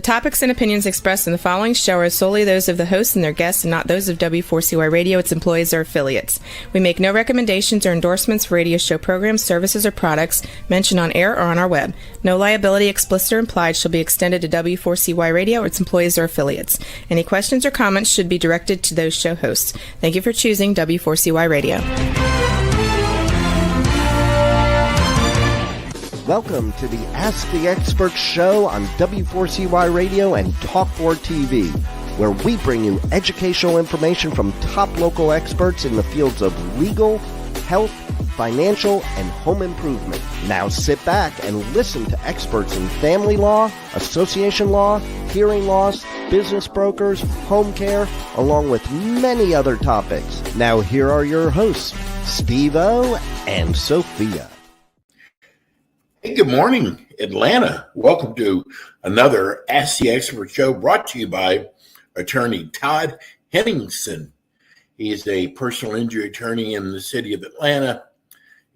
topics and opinions expressed in the following show are solely those of the hosts and their guests and not those of W4CY Radio, its employees, or affiliates. We make no recommendations or endorsements for radio show programs, services, or products mentioned on air or on our web. No liability, explicit or implied, shall be extended to W4CY Radio or its employees or affiliates. Any questions or comments should be directed to those show hosts. Thank you for choosing W4CY Radio. Welcome to the Ask the Expert show on W4CY Radio and Talk4 TV, where we bring you educational information from top local experts in the fields of legal, health, financial, and home improvement. Now sit back and listen to experts in family law, association law, hearing loss, business brokers, home care, along with many other topics. Now here are your hosts, Steve-O and Sophia. Hey, good morning, Atlanta. Welcome to another Ask the Expert show brought to you by attorney Todd Henningsen. He is a personal injury attorney in the city of Atlanta.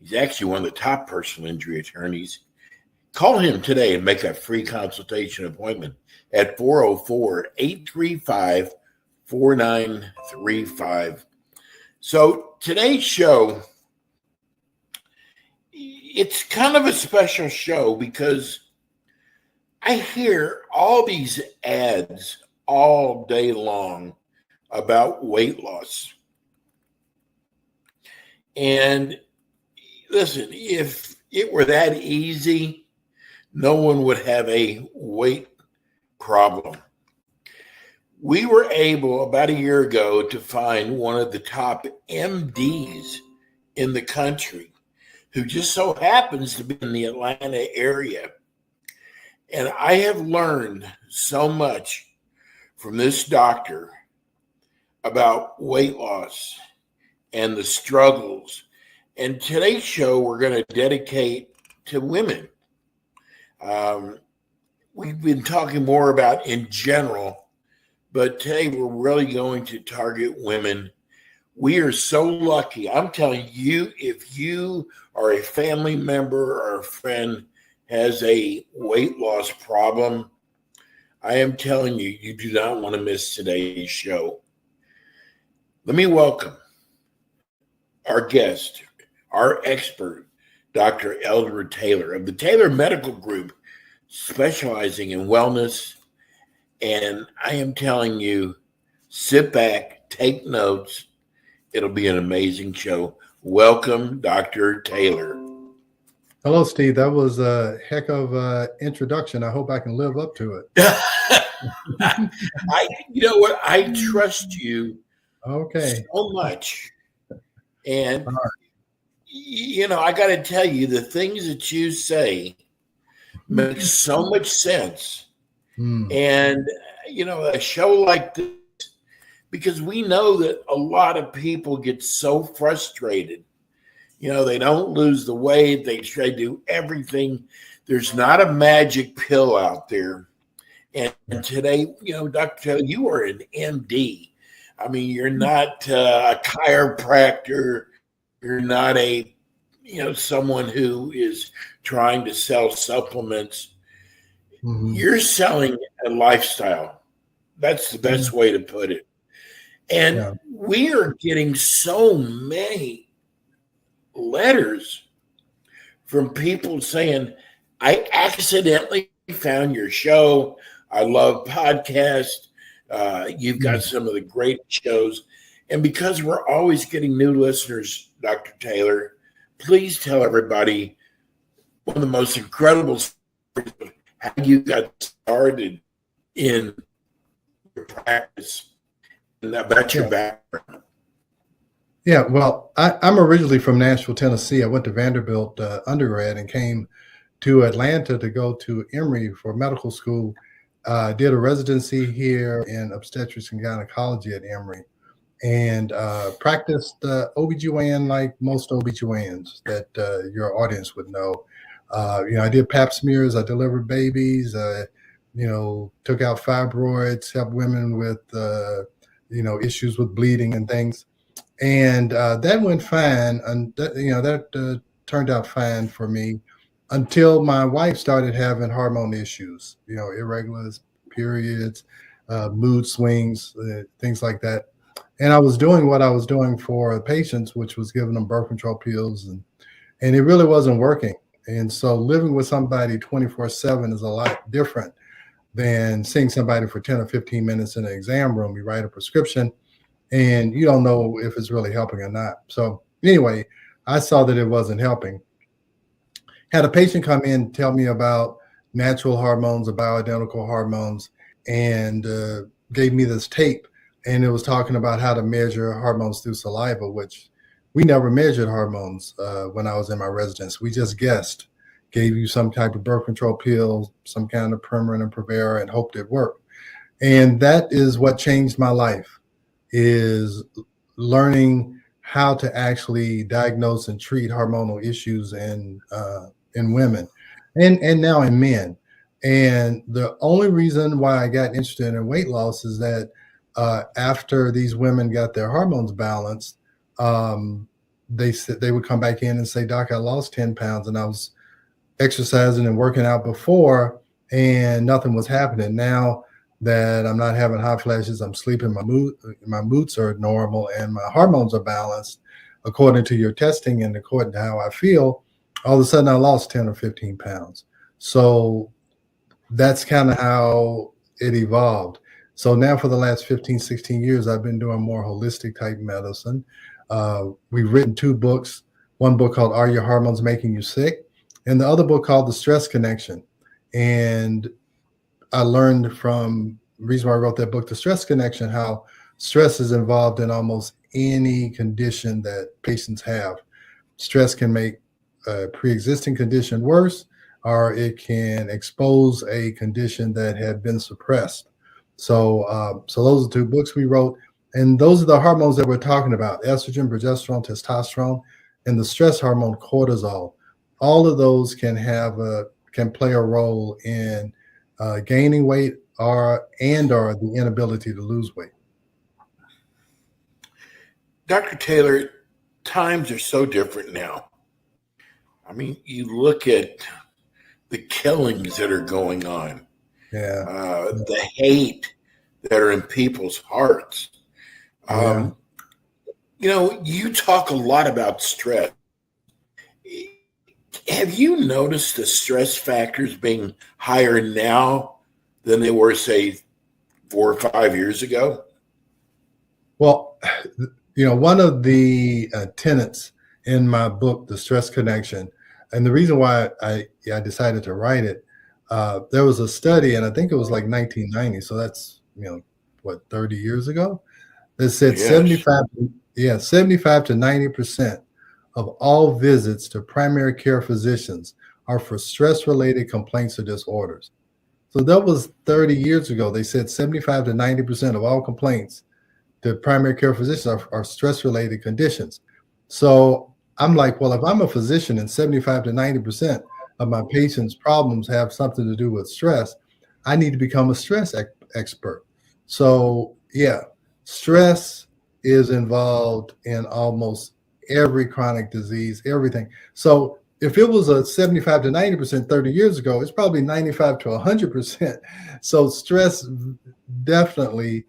He's actually one of the top personal injury attorneys. Call him today and make a free consultation appointment at 404-835-4935. So today's show, it's kind of a special show because I hear all these ads all day long about weight loss. And listen, if it were that easy, no one would have a weight problem. We were able about a year ago to find one of the top MDs in the country who just so happens to be in the Atlanta area. And I have learned so much from this doctor about weight loss and the struggles. And today's show, we're going to dedicate to women. We've been talking more about in general, but today we're really going to target women. We are so lucky. I'm telling you, if you are a family member or a friend has a weight loss problem, I am telling you, you do not want to miss today's show. Let me welcome our guest, our expert, Dr. Eldred Taylor of the Taylor Medical Group, specializing in wellness. And I am telling you, sit back, take notes. It'll be an amazing show. Welcome, Dr. Taylor. Hello, Steve. That was a heck of an introduction. I hope I can live up to it. You know what? I trust you so much. And, you know, I got to tell you, the things that you say make so much sense. And, you know, a show like this, because we know that a lot of people get so frustrated. You know, they don't lose the weight. They try to do everything. There's not a magic pill out there. And today, you know, Dr. Taylor, you are an MD. I mean, you're not a chiropractor. You're not a, you know, someone who is trying to sell supplements. You're selling a lifestyle. That's the best way to put it. And we are getting so many letters from people saying, I accidentally found your show. I love podcasts. You've got some of the great shows. And because we're always getting new listeners, Dr. Taylor, please tell everybody one of the most incredible stories of how you got started in your practice. About your background. Yeah, well, I'm originally from Nashville, Tennessee. I went to Vanderbilt undergrad and came to Atlanta to go to Emory for medical school. Did a residency here in obstetrics and gynecology at Emory and practiced OBGYN like most OBGYNs that your audience would know. You know, I did pap smears, I delivered babies, you know, took out fibroids, helped women with you know, issues with bleeding and things. And that went fine. And that, you know, that turned out fine for me until my wife started having hormone issues, you know, irregular periods, mood swings, things like that. And I was doing what I was doing for patients, which was giving them birth control pills, and it really wasn't working. And so living with somebody 24/7 is a lot different than seeing somebody for 10 or 15 minutes in an exam room. You write a prescription and you don't know if it's really helping or not. So anyway, I saw that it wasn't helping. Had a patient come in, tell me about natural hormones, bioidentical hormones, and gave me this tape. And it was talking about how to measure hormones through saliva, which we never measured hormones when I was in my residence. We just guessed, gave you some type of birth control pill, some kind of Premarin and Provera, and hoped it worked. And that is what changed my life, is learning how to actually diagnose and treat hormonal issues in women and now in men. And the only reason why I got interested in weight loss is that after these women got their hormones balanced, they would come back in and say, "Doc, I lost 10 pounds and I was exercising and working out before and nothing was happening. Now that I'm not having hot flashes, I'm sleeping, my moods are normal and my hormones are balanced according to your testing and according to how I feel, all of a sudden I lost 10 or 15 pounds." So that's kind of how it evolved. So now for the last 15, 16 years, I've been doing more holistic type medicine. We've written 2 books, one book called Are Your Hormones Making You Sick? And the other book called The Stress Connection. And I learned from the reason why I wrote that book, The Stress Connection, how stress is involved in almost any condition that patients have. Stress can make a pre-existing condition worse, or it can expose a condition that had been suppressed. So those are 2 books we wrote, and those are the hormones that we're talking about: estrogen, progesterone, testosterone, and the stress hormone cortisol. All of those can play a role in gaining weight or the inability to lose weight. Dr. Taylor, times are so different now. I mean, you look at the killings that are going on. Yeah. The hate that are in people's hearts. Yeah. You talk a lot about stress. Have you noticed the stress factors being higher now than they were, say, 4 or 5 years ago? Well, one of the tenets in my book, The Stress Connection, and the reason why I decided to write it, there was a study, and I think it was like 1990. So that's, 30 years ago, that said 75 to 90% of all visits to primary care physicians are for stress-related complaints or disorders. So that was 30 years ago. They said 75 to 90% of all complaints to primary care physicians are stress-related conditions. So I'm like, well, if I'm a physician and 75 to 90% of my patients' problems have something to do with stress, I need to become a stress expert. So yeah, stress is involved in almost every chronic disease, everything. So if it was a 75 to 90% 30 years ago, it's probably 95 to 100%. So stress definitely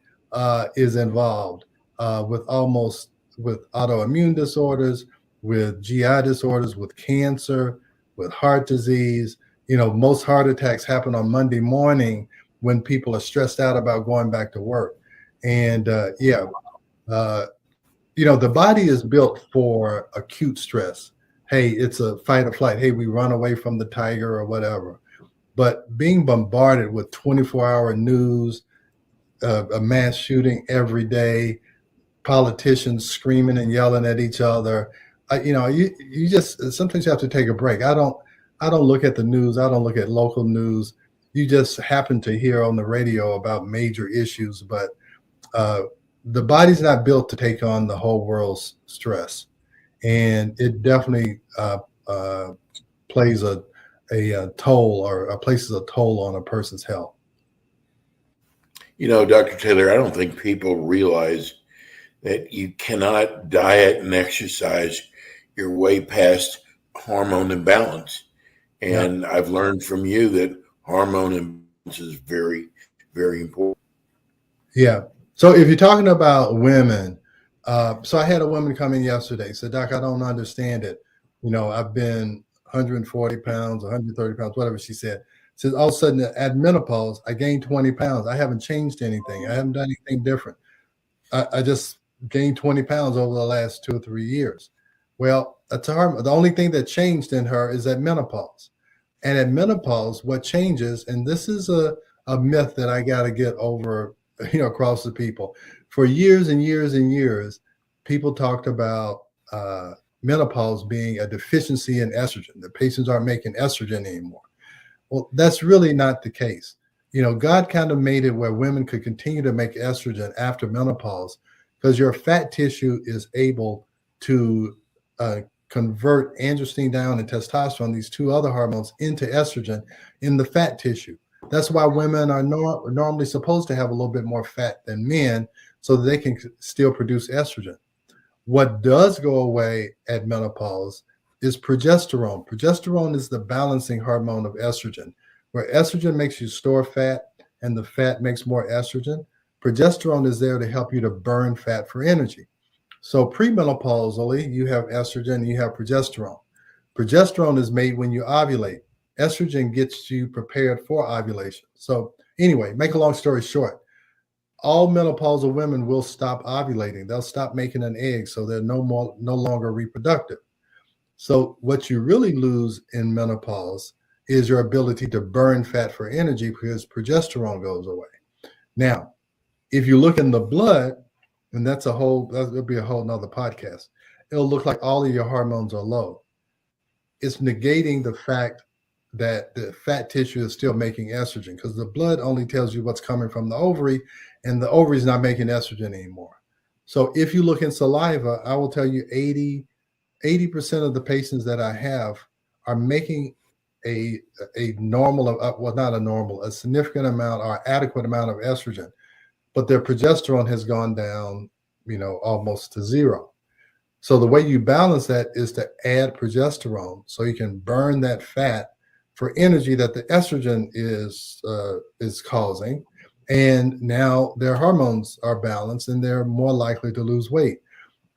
is involved with autoimmune disorders, with GI disorders, with cancer, with heart disease. Most heart attacks happen on Monday morning when people are stressed out about going back to work. And the body is built for acute stress. Hey, it's a fight or flight. Hey, we run away from the tiger or whatever. But being bombarded with 24-hour news, a mass shooting every day, politicians screaming and yelling at each other, you just sometimes you have to take a break. I don't look at the news. I don't look at local news. You just happen to hear on the radio about major issues, but the body's not built to take on the whole world's stress, and it definitely plays a toll or places a toll on a person's health. Dr. Taylor, I don't think people realize that you cannot diet and exercise your way past hormone imbalance. And I've learned from you that hormone imbalance is very, very important. Yeah. So if you're talking about women, so I had a woman come in yesterday, said, Doc, I don't understand it. I've been 140 pounds, 130 pounds, whatever she said. Says all of a sudden at menopause, I gained 20 pounds. I haven't changed anything. I haven't done anything different. I just gained 20 pounds over the last 2 or 3 years. Well, that's hard. The only thing that changed in her is at menopause. And at menopause, what changes, and this is a myth that I got to get over, across the people. For years and years and years, people talked about menopause being a deficiency in estrogen. The patients aren't making estrogen anymore. Well, that's really not the case. God kind of made it where women could continue to make estrogen after menopause because your fat tissue is able to convert androstenedione and testosterone, these two other hormones, into estrogen in the fat tissue. That's why women are normally supposed to have a little bit more fat than men so that they can still produce estrogen. What does go away at menopause is progesterone. Progesterone is the balancing hormone of estrogen. Where estrogen makes you store fat and the fat makes more estrogen, progesterone is there to help you to burn fat for energy. So premenopausally, you have estrogen and you have progesterone. Progesterone is made when you ovulate. Estrogen gets you prepared for ovulation. So anyway, make a long story short, all menopausal women will stop ovulating. They'll stop making an egg, so they're no longer reproductive. So what you really lose in menopause is your ability to burn fat for energy because progesterone goes away. Now, if you look in the blood, and that'll be a whole nother podcast, it'll look like all of your hormones are low. It's negating the fact that the fat tissue is still making estrogen because the blood only tells you what's coming from the ovary, and the ovary is not making estrogen anymore. So if you look in saliva, I will tell you 80% of the patients that I have are making a significant amount or adequate amount of estrogen, but their progesterone has gone down, almost to zero. So the way you balance that is to add progesterone so you can burn that fat for energy that the estrogen is causing. And now their hormones are balanced and they're more likely to lose weight.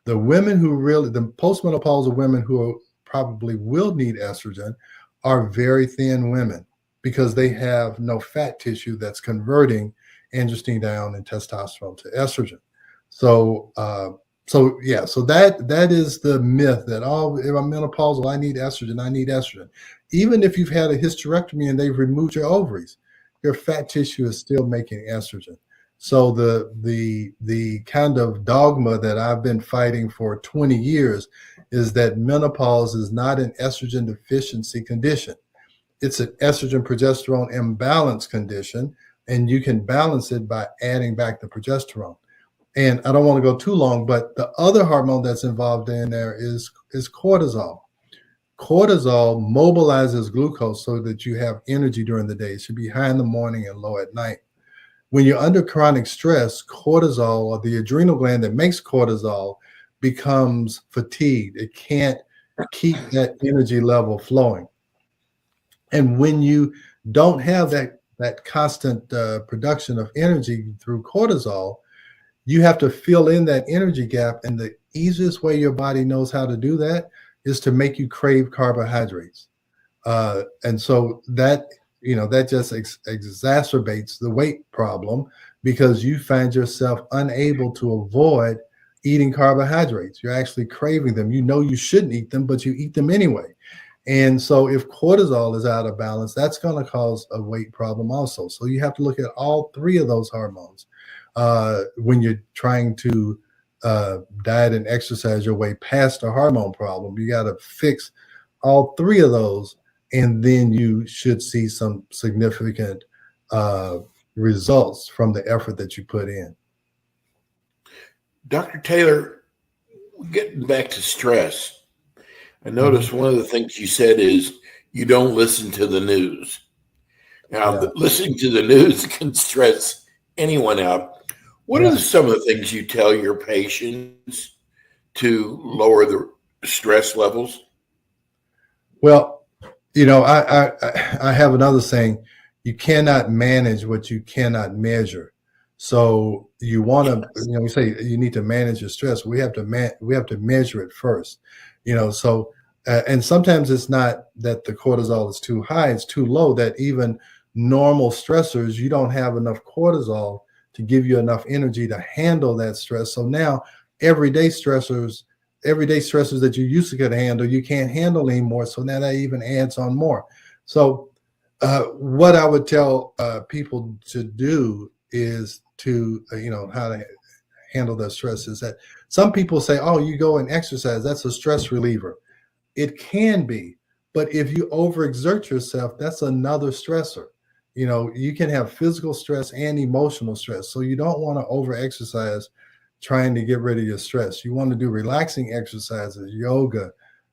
The postmenopausal women who probably will need estrogen are very thin women because they have no fat tissue that's converting androstenedione and testosterone to estrogen. So that is the myth that, if I'm menopausal, I need estrogen. Even if you've had a hysterectomy and they've removed your ovaries, your fat tissue is still making estrogen. So the kind of dogma that I've been fighting for 20 years is that menopause is not an estrogen deficiency condition. It's an estrogen progesterone imbalance condition, and you can balance it by adding back the progesterone. And I don't want to go too long, but the other hormone that's involved in there is cortisol. Cortisol mobilizes glucose so that you have energy during the day. It should be high in the morning and low at night. When you're under chronic stress, cortisol, or the adrenal gland that makes cortisol, becomes fatigued. It can't keep that energy level flowing. And when you don't have that constant production of energy through cortisol, you have to fill in that energy gap. And the easiest way your body knows how to do that is to make you crave carbohydrates. And so that just exacerbates the weight problem because you find yourself unable to avoid eating carbohydrates. You're actually craving them. You know you shouldn't eat them, but you eat them anyway. And so if cortisol is out of balance, that's going to cause a weight problem also. So you have to look at all three of those hormones when you're trying to diet and exercise your way past a hormone problem. You got to fix all three of those, and then you should see some significant results from the effort that you put in. Dr. Taylor, getting back to stress, I noticed one of the things you said is you don't listen to the news. Now, listening to the news can stress anyone out. What are some of the things you tell your patients to lower the stress levels? Well, I have another saying. you cannot manage what you cannot measure. So you want to, we say you need to manage your stress. We have to measure it first, So and sometimes it's not that the cortisol is too high; it's too low. That even normal stressors, you don't have enough cortisol to give you enough energy to handle that stress. So now everyday stressors that you used to could handle, you can't handle anymore. So now that even adds on more. So what I would tell people to do is to, how to handle their stress is that some people say, oh, you go and exercise, that's a stress reliever. It can be, but if you overexert yourself, that's another stressor. You can have physical stress and emotional stress. So you don't want to over-exercise trying to get rid of your stress. You want to do relaxing exercises, yoga,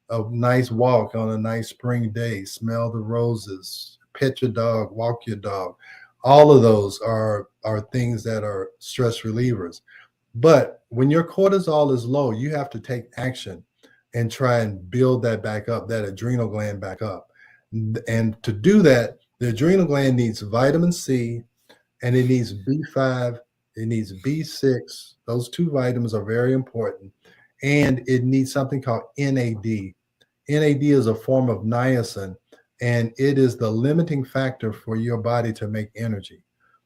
a nice walk on a nice spring day, smell the roses, pet your dog, walk your dog. All of those are things that are stress relievers. But when your cortisol is low, you have to take action and try and build that back up, that adrenal gland back up. And to do that, the adrenal gland needs vitamin C, and it needs B5, it needs B6. Those two vitamins are very important. And it needs something called NAD. NAD is a form of niacin, and it is the limiting factor for your body to make energy.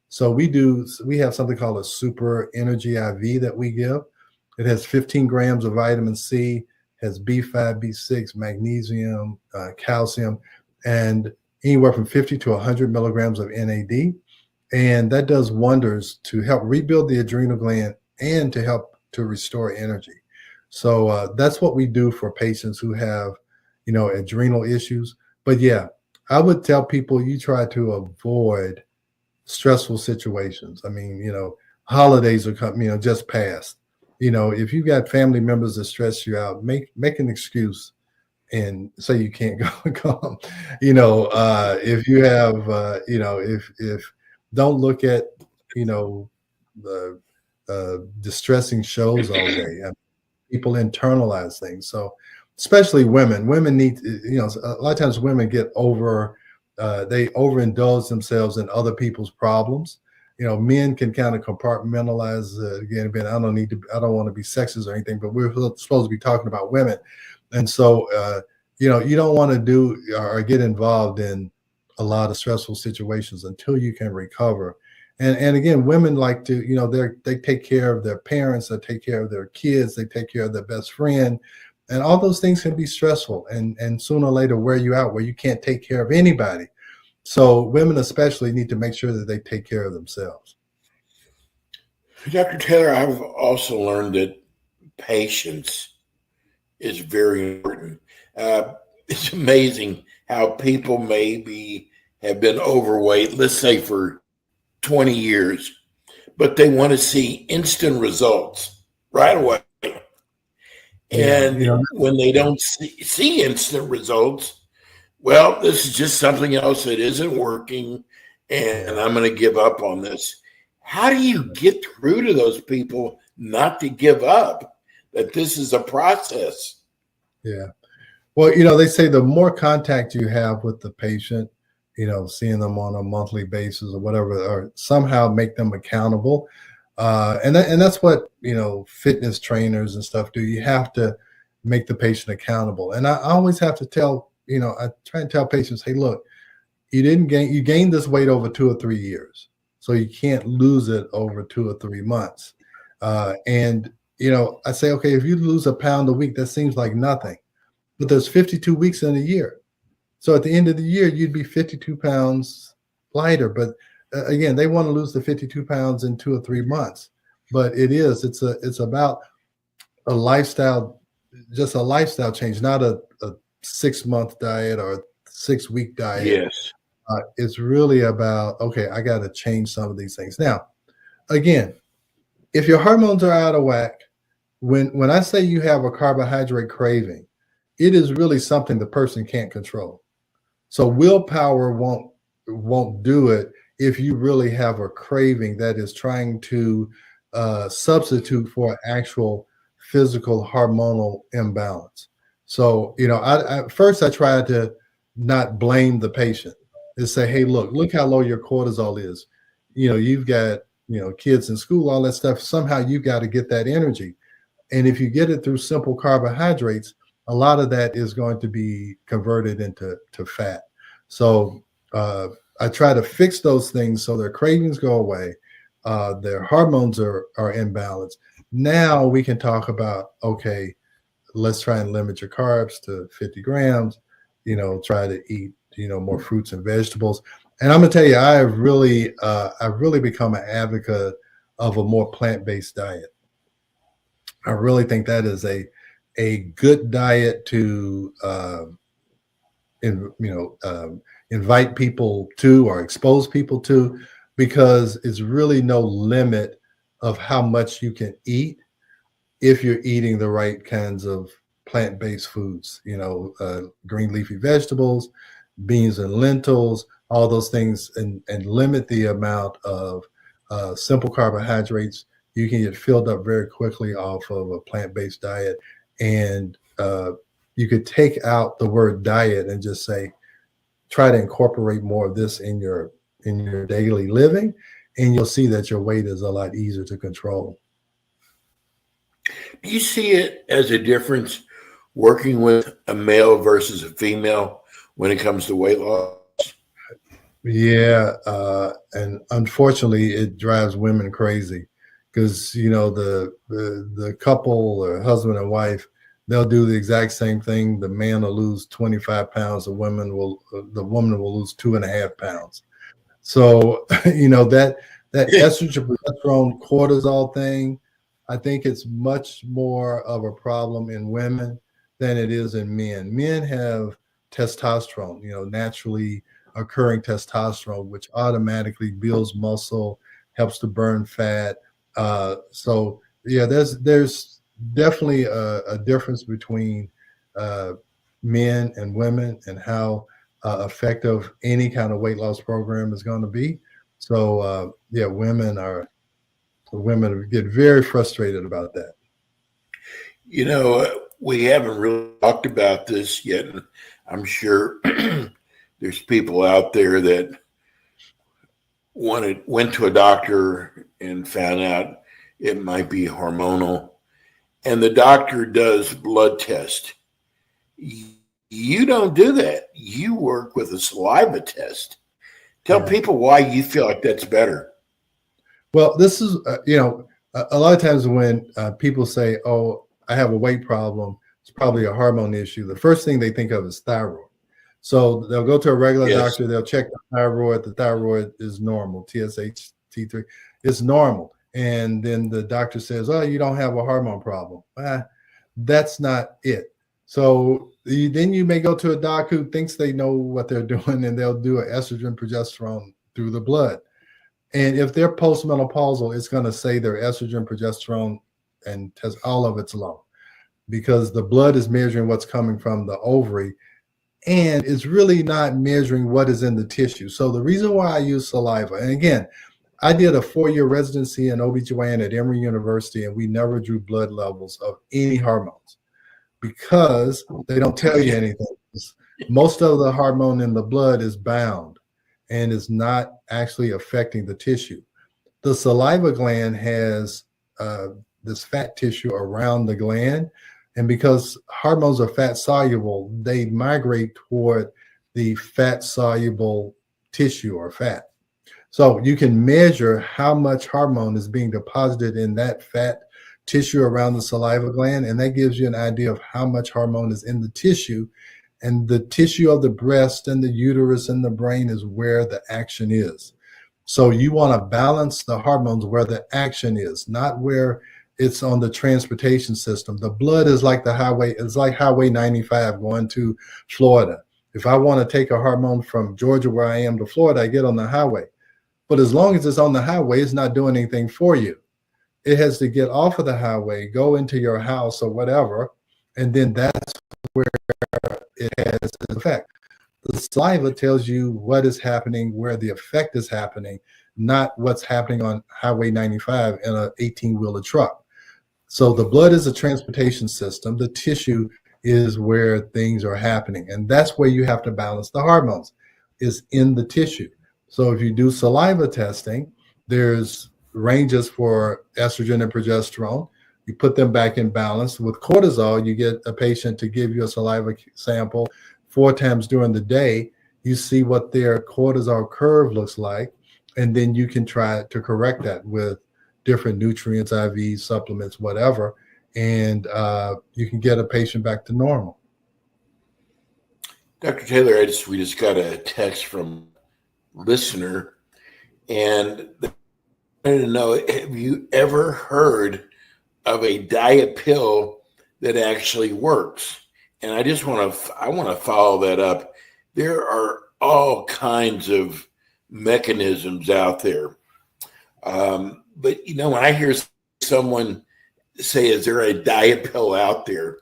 So we have something called a super energy IV that we give. It has 15 grams of vitamin C, has B5, B6, magnesium, calcium, and anywhere from 50 to 100 milligrams of NAD. And that does wonders to help rebuild the adrenal gland and to help to restore energy. So that's what we do for patients who have, adrenal issues. But yeah, I would tell people you try to avoid stressful situations. I mean, holidays are coming, just passed. If you've got family members that stress you out, make an excuse and say you can't go. If you have, if don't look at, the distressing shows all day. People internalize things. So especially women need, a lot of times women get they overindulge themselves in other people's problems. Men can kind of compartmentalize again. I don't want to be sexist or anything, but we're supposed to be talking about women. And so, you don't want to do or get involved in a lot of stressful situations until you can recover. And again, women like to, they take care of their parents, they take care of their kids, they take care of their best friend. And all those things can be stressful and sooner or later wear you out where you can't take care of anybody. So women especially need to make sure that they take care of themselves. Dr. Taylor, I've also learned that patience is very important. It's amazing how people maybe have been overweight, let's say for 20 years, but they want to see instant results right away. And when they don't see instant results, well, this is just something else that isn't working, and I'm going to give up on this. How do you get through to those people not to give up, that this is a process? Yeah. Well, they say the more contact you have with the patient, seeing them on a monthly basis or whatever, or somehow make them accountable. And that's what, fitness trainers and stuff do. You have to make the patient accountable. And I always have to tell, I try and tell patients, hey, look, you gained this weight over 2 or 3 years. So you can't lose it over 2 or 3 months. And I say, okay, if you lose a pound a week, that seems like nothing. But there's 52 weeks in a year. So at the end of the year, you'd be 52 pounds lighter. But again, they want to lose the 52 pounds in 2 or 3 months. But it's about a lifestyle, just a lifestyle change, not a 6-month diet or a 6-week diet. Yes. It's really about, okay, I got to change some of these things. Now, again, if your hormones are out of whack, when I say you have a carbohydrate craving, it is really something the person can't control. So willpower won't do it if you really have a craving that is trying to substitute for actual physical hormonal imbalance. So, I first I try to not blame the patient. is say, hey, look how low your cortisol is. You've got, kids in school, all that stuff. Somehow you've got to get that energy. And if you get it through simple carbohydrates, a lot of that is going to be converted into fat. So I try to fix those things so their cravings go away. Their hormones are in balance. Now we can talk about, okay, let's try and limit your carbs to 50 grams, try to eat, more fruits and vegetables. And I'm gonna tell you, I've really become an advocate of a more plant-based diet. I really think that is a good diet to invite people to or expose people to, because it's really no limit of how much you can eat if you're eating the right kinds of plant-based foods, green leafy vegetables, beans and lentils, all those things, and limit the amount of simple carbohydrates. You can get filled up very quickly off of a plant-based diet. And you could take out the word diet and just say, try to incorporate more of this in your daily living, and you'll see that your weight is a lot easier to control. Do you see it as a difference working with a male versus a female when it comes to weight loss? Yeah, and unfortunately, it drives women crazy, because the couple or husband and wife, they'll do the exact same thing. The man will lose 25 pounds. The woman will lose 2.5 pounds. So that estrogen, progesterone, cortisol thing, I think it's much more of a problem in women than it is in men. Men have testosterone, naturally occurring testosterone, which automatically builds muscle, helps to burn fat. So yeah, there's definitely a difference between men and women and how effective any kind of weight loss program is going to be. So yeah, women get very frustrated about that. We haven't really talked about this yet. And I'm sure there's people out there that went to a doctor and found out it might be hormonal, and the doctor does blood test. You don't do that. You work with a saliva test. Tell people why you feel like that's better. Well, this is, a lot of times when people say, oh, I have a weight problem, it's probably a hormone issue, the first thing they think of is thyroid. So they'll go to a regular doctor, they'll check the thyroid is normal, TSH, T3 is normal. And then the doctor says, oh, you don't have a hormone problem. That's not it. So then you may go to a doc who thinks they know what they're doing, and they'll do an estrogen, progesterone through the blood. And if they're postmenopausal, it's going to say their estrogen, progesterone, and test all of it's low, because the blood is measuring what's coming from the ovary, and it's really not measuring what is in the tissue. So the reason why I use saliva, and again, I did a 4-year residency in OBGYN at Emory University, and we never drew blood levels of any hormones, because they don't tell you anything. Most of the hormone in the blood is bound and is not actually affecting the tissue. The saliva gland has this fat tissue around the gland, and because hormones are fat soluble, they migrate toward the fat soluble tissue or fat. So you can measure how much hormone is being deposited in that fat tissue around the saliva gland, and that gives you an idea of how much hormone is in the tissue. And the tissue of the breast and the uterus and the brain is where the action is. So you want to balance the hormones where the action is, not where it's on the transportation system. The blood is like the highway. It's like Highway 95 going to Florida. If I want to take a hormone from Georgia, where I am, to Florida, I get on the highway. But as long as it's on the highway, it's not doing anything for you. It has to get off of the highway, go into your house or whatever, and then that's where it has an effect. The saliva tells you what is happening, where the effect is happening, not what's happening on Highway 95 in an 18-wheeler truck. So the blood is a transportation system. The tissue is where things are happening. And that's where you have to balance the hormones. is in the tissue. So if you do saliva testing, there's ranges for estrogen and progesterone. You put them back in balance. With cortisol, you get a patient to give you a saliva sample 4 times during the day. You see what their cortisol curve looks like, and then you can try to correct that with different nutrients, IVs, supplements, whatever, and you can get a patient back to normal. Dr. Taylor, we just got a text from a listener, and they wanted to know, have you ever heard of a diet pill that actually works? And I just want to follow that up. There are all kinds of mechanisms out there. But, when I hear someone say, is there a diet pill out there?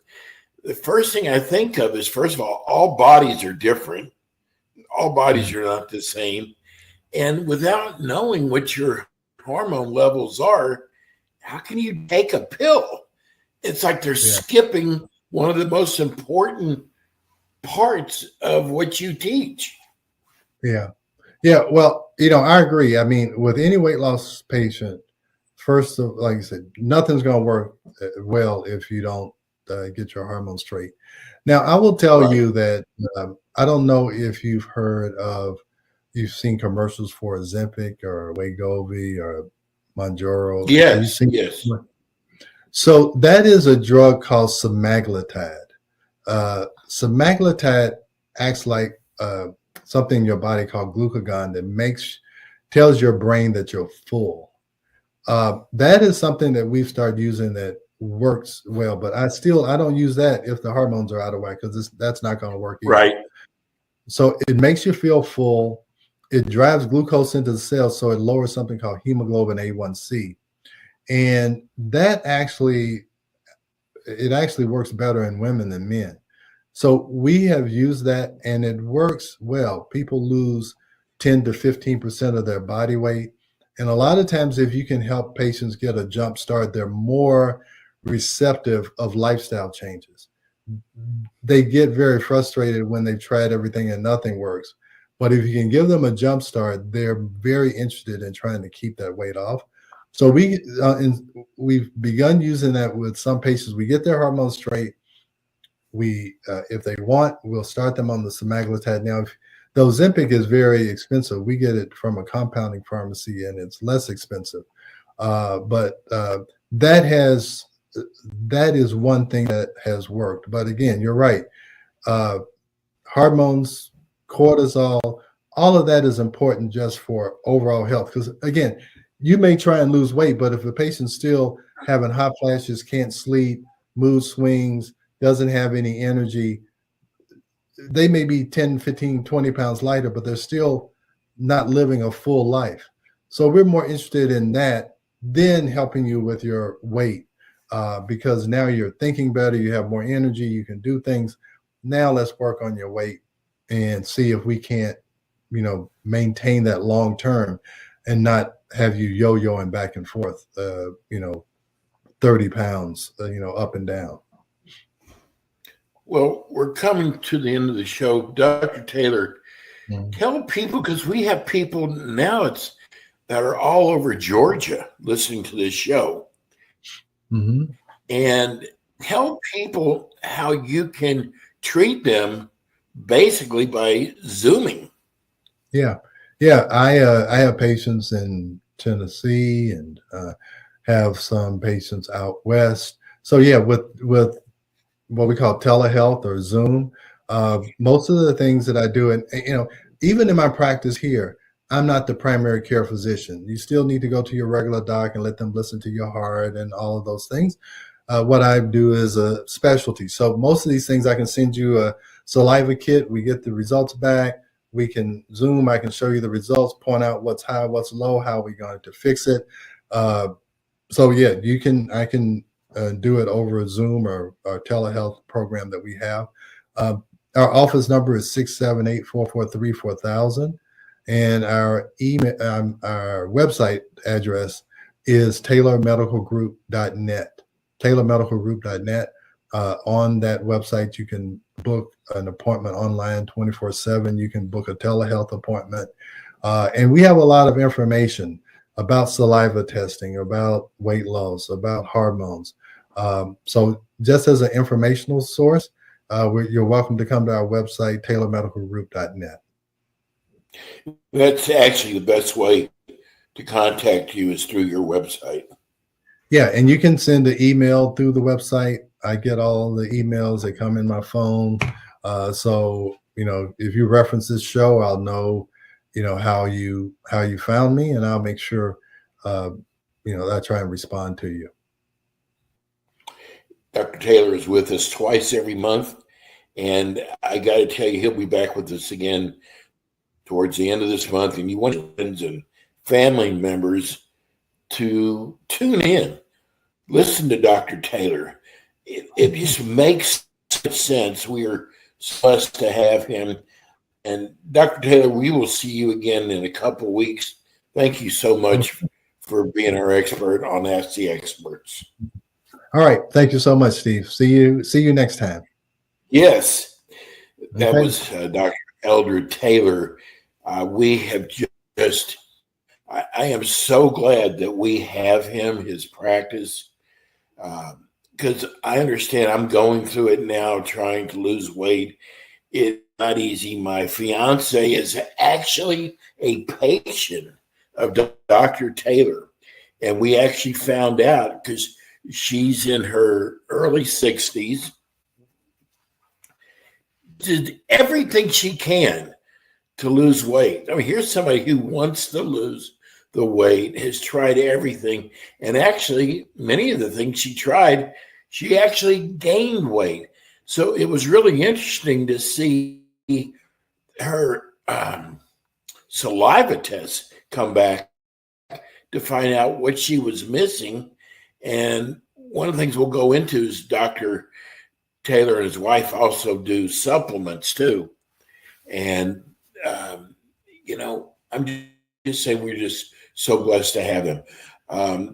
The first thing I think of is, first of all bodies are different. All bodies are not the same. And without knowing what your hormone levels are, how can you take a pill? It's like they're skipping one of the most important parts of what you teach. Yeah. Yeah. Well, I agree. I mean, with any weight loss patient, first, like you said, nothing's going to work well if you don't get your hormones straight. Now, I will tell you that I don't know if you've seen commercials for Ozempic or Wegovy or Mounjaro. Yes. So that is a drug called semaglutide. Semaglutide acts like something in your body called glucagon that tells your brain that you're full. That is something that we've started using that works well, but I don't use that if the hormones are out of whack, because that's not going to work either. Right. So it makes you feel full. It drives glucose into the cells, so it lowers something called hemoglobin A1C. And that actually works better in women than men. So we have used that, and it works well. People lose 10 to 15% of their body weight. And a lot of times, if you can help patients get a jump start, they're more receptive of lifestyle changes. They get very frustrated when they've tried everything and nothing works. But if you can give them a jump start, they're very interested in trying to keep that weight off. So we've begun using that with some patients. We get their hormones straight. If they want, we'll start them on the semaglutide. Now, the Ozempic is very expensive. We get it from a compounding pharmacy, and it's less expensive. But that is one thing that has worked. But again, you're right. Hormones, cortisol, all of that is important just for overall health. Because again, you may try and lose weight, but if a patient's still having hot flashes, can't sleep, mood swings, doesn't have any energy, they may be 10, 15, 20 pounds lighter, but they're still not living a full life. So we're more interested in that than helping you with your weight, because now you're thinking better, you have more energy, you can do things. Now let's work on your weight and see if we can't, maintain that long term and not have you yo-yoing back and forth, 30 pounds, up and down. Well, we're coming to the end of the show. Dr. Taylor, tell people, because we have people now that are all over Georgia listening to this show. Mm-hmm. And tell people how you can treat them basically by Zooming. Yeah. I have patients in Tennessee and have some patients out west. So yeah, with what we call telehealth or Zoom, most of the things that I do, and even in my practice here, I'm not the primary care physician. You still need to go to your regular doc and let them listen to your heart and all of those things. What I do is a specialty. So most of these things, I can send you a saliva kit. We get the results back. We can Zoom. I can show you the results, point out what's high, what's low, how we're going to fix it. So yeah, I can do it over a Zoom or telehealth program that we have. Our office number is 678-443-4000. And our email, our website address is taylormedicalgroup.net. taylormedicalgroup.net. on that website. You can book an appointment online 24/7. You can book a telehealth appointment. And we have a lot of information about saliva testing, about weight loss, about hormones. So just as an informational source, you're welcome to come to our website, taylormedicalgroup.net. That's actually the best way to contact you is through your website. Yeah, and you can send an email through the website. I get all the emails that come in my phone. So, if you reference this show, I'll know, how you found me, and I'll make sure, that I try and respond to you. Dr. Taylor is with us twice every month, and I got to tell you, he'll be back with us again towards the end of this month, and you want your friends and family members to tune in, listen to Dr. Taylor. It just makes sense. We are blessed to have him. And Dr. Taylor, we will see you again in a couple of weeks. Thank you so much for being our expert on Ask the Experts. All right. Thank you so much, Steve. See you next time. Yes. That was Dr. Eldred Taylor. We have just, I am so glad that we have him, his practice, because I understand I'm going through it now, trying to lose weight. It's not easy. My fiance is actually a patient of Dr. Taylor, and we actually found out because she's in her early 60s, did everything she can to lose weight. I mean, here's somebody who wants to lose the weight, has tried everything, and actually many of the things she tried, she actually gained weight. So it was really interesting to see her saliva tests come back to find out what she was missing. And one of the things we'll go into is Dr. Taylor and his wife also do supplements too. And, I'm just saying we're just so blessed to have him.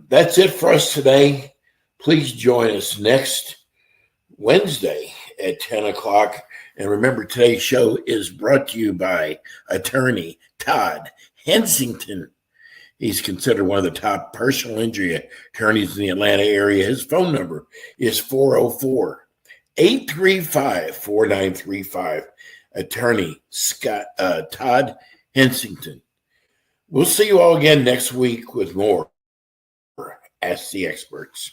That's it for us today. Please join us next Wednesday at 10 o'clock. And remember, today's show is brought to you by attorney Todd Hensington. He's considered one of the top personal injury attorneys in the Atlanta area. His phone number is 404-835-4935. Attorney Todd Hensington. We'll see you all again next week with more Ask the Experts.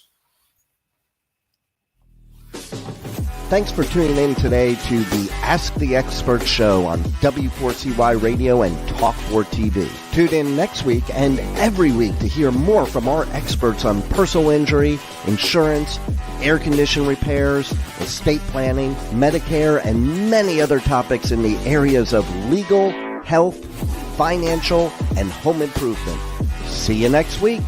Thanks for tuning in today to the Ask the Expert show on W4CY Radio and Talk4 TV. Tune in next week and every week to hear more from our experts on personal injury, insurance, air condition repairs, estate planning, Medicare, and many other topics in the areas of legal, health, financial, and home improvement. See you next week.